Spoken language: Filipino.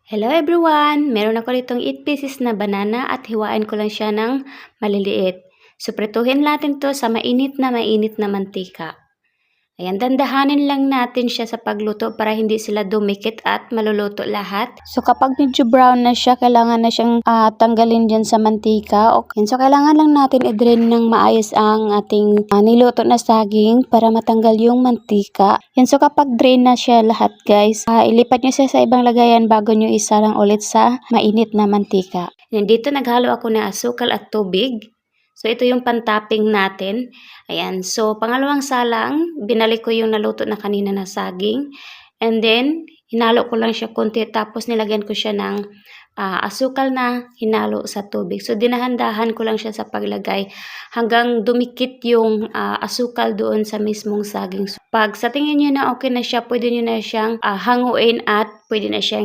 Hello everyone! Meron ako ditong 8 pieces na banana at hiwain ko lang siya ng maliliit. So, prituhin natin to sa mainit na mantika. Ayan, dandahanin lang natin siya sa pagluto para hindi sila dumikit at maluluto lahat. So, kapag medyo brown na siya, kailangan na siyang tanggalin dyan sa mantika. Okay. So, kailangan lang natin i-drain ng maayos ang ating niluto na saging para matanggal yung mantika. Yan, so kapag drain na siya lahat guys, ilipat nyo siya sa ibang lagayan bago nyo isalang ulit sa mainit na mantika. Yan, dito naghalo ako ng asukal at tubig. So, ito yung pantopping natin. Ayan. So, pangalawang salang, binalik ko yung naluto na kanina na saging. And then, hinalo ko lang siya konti. Tapos, nilagyan ko siya ng asukal na hinalo sa tubig. So, dinahan-dahan ko lang siya sa paglagay hanggang dumikit yung asukal doon sa mismong saging. So, pag sa tingin nyo na okay na siya, pwede nyo na siyang hanguin at pwede na siyang